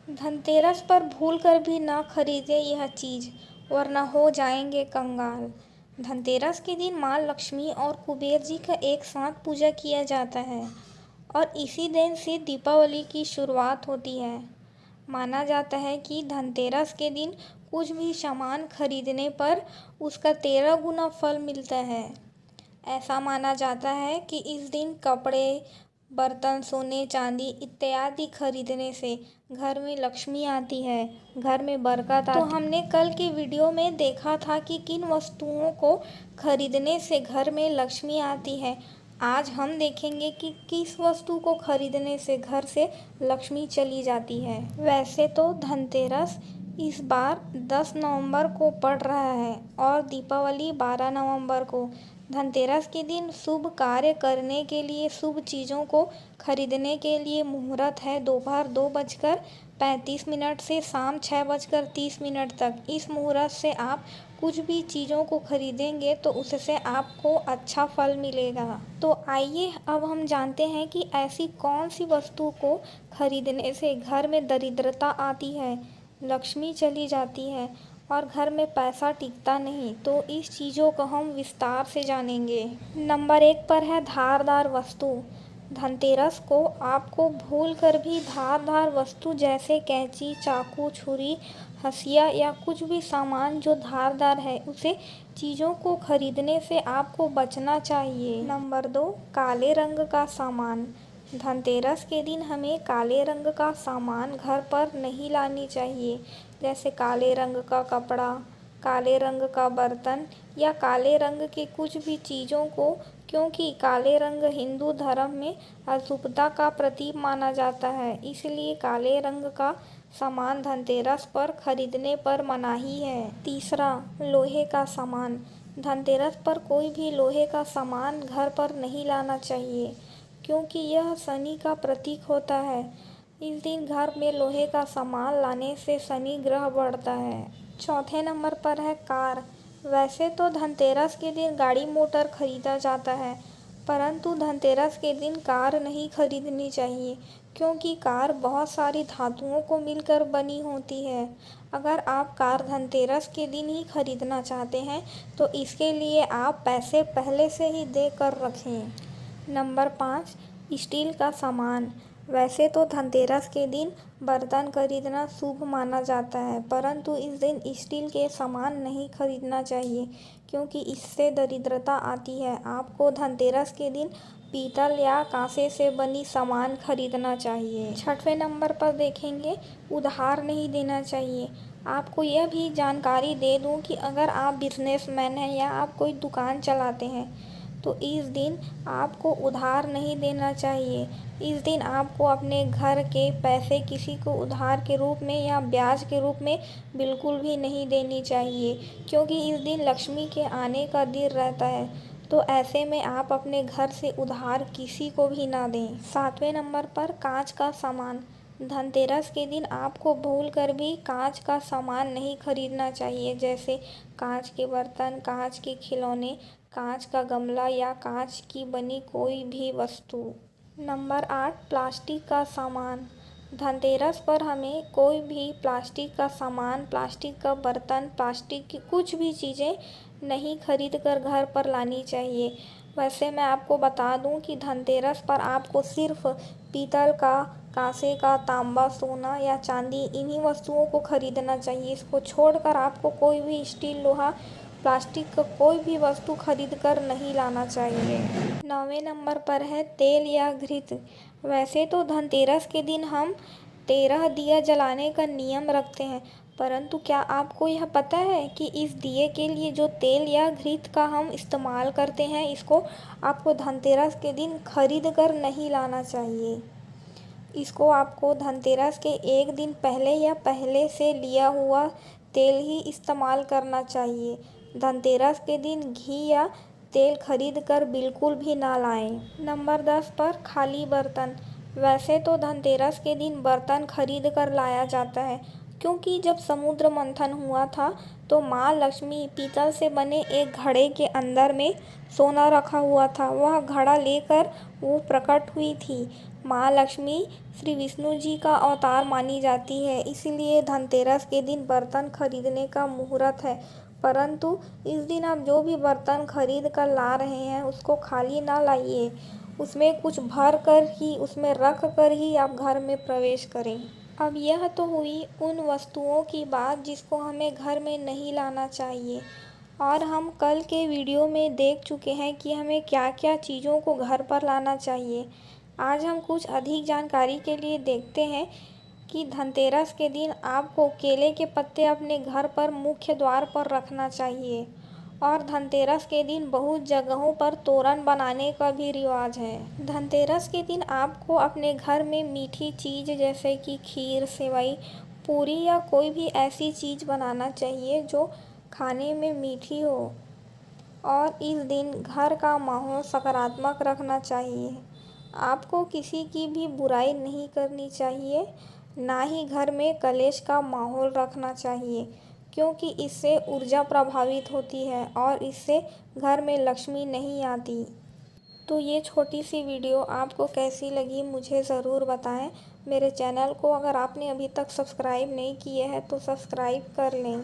धनतेरस पर भूलकर भी ना खरीदें यह चीज़, वरना हो जाएंगे कंगाल। धनतेरस के दिन माँ लक्ष्मी और कुबेर जी का एक साथ पूजा किया जाता है और इसी दिन से दीपावली की शुरुआत होती है। माना जाता है कि धनतेरस के दिन कुछ भी सामान खरीदने पर उसका 13 गुना फल मिलता है। ऐसा माना जाता है कि इस दिन कपड़े, बर्तन, सोने चांदी इत्यादि खरीदने से घर में लक्ष्मी आती है, घर में बरकत आती है। तो हमने कल की वीडियो में देखा था कि किन वस्तुओं को खरीदने से घर में लक्ष्मी आती है। आज हम देखेंगे कि किस वस्तु को खरीदने से घर से लक्ष्मी चली जाती है। वैसे तो धनतेरस इस बार 10 नवंबर को पड़ रहा है और दीपावली 12 नवंबर को। धनतेरस के दिन शुभ कार्य करने के लिए, शुभ चीज़ों को खरीदने के लिए मुहूर्त है दोपहर 2:35 से शाम 6:30 तक। इस मुहूर्त से आप कुछ भी चीज़ों को खरीदेंगे तो उससे आपको अच्छा फल मिलेगा। तो आइए अब हम जानते हैं कि ऐसी कौन सी वस्तु को खरीदने से घर में दरिद्रता आती है, लक्ष्मी चली जाती है और घर में पैसा टिकता नहीं। तो इस चीज़ों को हम विस्तार से जानेंगे। नंबर 1 पर है धारदार वस्तु। धनतेरस को आपको भूलकर भी धारदार वस्तु जैसे कैंची, चाकू, छुरी, हंसिया या कुछ भी सामान जो धारदार है उसे चीज़ों को खरीदने से आपको बचना चाहिए। नंबर 2, काले रंग का सामान। धनतेरस के दिन हमें काले रंग का सामान घर पर नहीं लानी चाहिए, जैसे काले रंग का कपड़ा, काले रंग का बर्तन या काले रंग के कुछ भी चीज़ों को, क्योंकि काले रंग हिंदू धर्म में अशुभता का प्रतीक माना जाता है। इसलिए काले रंग का सामान धनतेरस पर खरीदने पर मनाही है। तीसरा, लोहे का सामान। धनतेरस पर कोई भी लोहे का सामान घर पर नहीं लाना चाहिए, क्योंकि यह शनि का प्रतीक होता है। इस दिन घर में लोहे का सामान लाने से शनि ग्रह बढ़ता है। चौथे नंबर पर है कार। वैसे तो धनतेरस के दिन गाड़ी मोटर खरीदा जाता है, परंतु धनतेरस के दिन कार नहीं खरीदनी चाहिए, क्योंकि कार बहुत सारी धातुओं को मिलकर बनी होती है। अगर आप कार धनतेरस के दिन ही खरीदना चाहते हैं तो इसके लिए आप पैसे पहले से ही दे कर रखें। नंबर 5, स्टील का सामान। वैसे तो धनतेरस के दिन बर्तन खरीदना शुभ माना जाता है, परंतु इस दिन स्टील के सामान नहीं खरीदना चाहिए, क्योंकि इससे दरिद्रता आती है। आपको धनतेरस के दिन पीतल या कांसे से बनी सामान खरीदना चाहिए। छठवें नंबर पर देखेंगे, उधार नहीं देना चाहिए। आपको यह भी जानकारी दे दूं कि अगर आप बिजनेसमैन हैं या आप कोई दुकान चलाते हैं तो इस दिन आपको उधार नहीं देना चाहिए। इस दिन आपको अपने घर के पैसे किसी को उधार के रूप में या ब्याज के रूप में बिल्कुल भी नहीं देनी चाहिए, क्योंकि इस दिन लक्ष्मी के आने का दिन रहता है। तो ऐसे में आप अपने घर से उधार किसी को भी ना दें। 7वें नंबर पर कांच का सामान। धनतेरस के दिन आपको भूलकर भी कांच का सामान नहीं खरीदना चाहिए, जैसे कांच के बर्तन, कांच के खिलौने, कांच का गमला या कांच की बनी कोई भी वस्तु। नंबर 8, प्लास्टिक का सामान। धनतेरस पर हमें कोई भी प्लास्टिक का सामान, प्लास्टिक का बर्तन, प्लास्टिक की कुछ भी चीज़ें नहीं खरीद कर घर पर लानी चाहिए। वैसे मैं आपको बता दूं कि धनतेरस पर आपको सिर्फ पीतल का, कांसे का, तांबा, सोना या चांदी इन्हीं वस्तुओं को खरीदना चाहिए। इसको छोड़कर आपको कोई भी स्टील, लोहा, प्लास्टिक का कोई भी वस्तु खरीद कर नहीं लाना चाहिए। 9वें नंबर पर है तेल या घृत। वैसे तो धनतेरस के दिन हम 13 दिया जलाने का नियम रखते हैं, परंतु क्या आपको यह पता है कि इस दिए के लिए जो तेल या घृत का हम इस्तेमाल करते हैं, इसको आपको धनतेरस के दिन खरीद कर नहीं लाना चाहिए। इसको आपको धनतेरस के एक दिन पहले या पहले से लिया हुआ तेल ही इस्तेमाल करना चाहिए। धनतेरस के दिन घी या तेल खरीद कर बिल्कुल भी ना लाएं। नंबर 10 पर खाली बर्तन। वैसे तो धनतेरस के दिन बर्तन खरीद कर लाया जाता है, क्योंकि जब समुद्र मंथन हुआ था तो माँ लक्ष्मी पीतल से बने एक घड़े के अंदर में सोना रखा हुआ था, वह घड़ा लेकर वो प्रकट हुई थी। माँ लक्ष्मी श्री विष्णु जी का अवतार मानी जाती है, इसीलिए धनतेरस के दिन बर्तन खरीदने का मुहूर्त है। परंतु इस दिन आप जो भी बर्तन खरीद कर ला रहे हैं उसको खाली ना लाइए, उसमें कुछ भर कर ही, उसमें रख कर ही आप घर में प्रवेश करें। अब यह तो हुई उन वस्तुओं की बात जिसको हमें घर में नहीं लाना चाहिए, और हम कल के वीडियो में देख चुके हैं कि हमें क्या क्या चीज़ों को घर पर लाना चाहिए। आज हम कुछ अधिक जानकारी के लिए देखते हैं कि धनतेरस के दिन आपको केले के पत्ते अपने घर पर मुख्य द्वार पर रखना चाहिए, और धनतेरस के दिन बहुत जगहों पर तोरण बनाने का भी रिवाज है। धनतेरस के दिन आपको अपने घर में मीठी चीज़ जैसे कि खीर, सेवई, पूरी या कोई भी ऐसी चीज़ बनाना चाहिए जो खाने में मीठी हो, और इस दिन घर का माहौल सकारात्मक रखना चाहिए। आपको किसी की भी बुराई नहीं करनी चाहिए, ना ही घर में कलेश का माहौल रखना चाहिए, क्योंकि इससे ऊर्जा प्रभावित होती है और इससे घर में लक्ष्मी नहीं आती। तो ये छोटी सी वीडियो आपको कैसी लगी मुझे ज़रूर बताएं। मेरे चैनल को अगर आपने अभी तक सब्सक्राइब नहीं किए हैं तो सब्सक्राइब कर लें।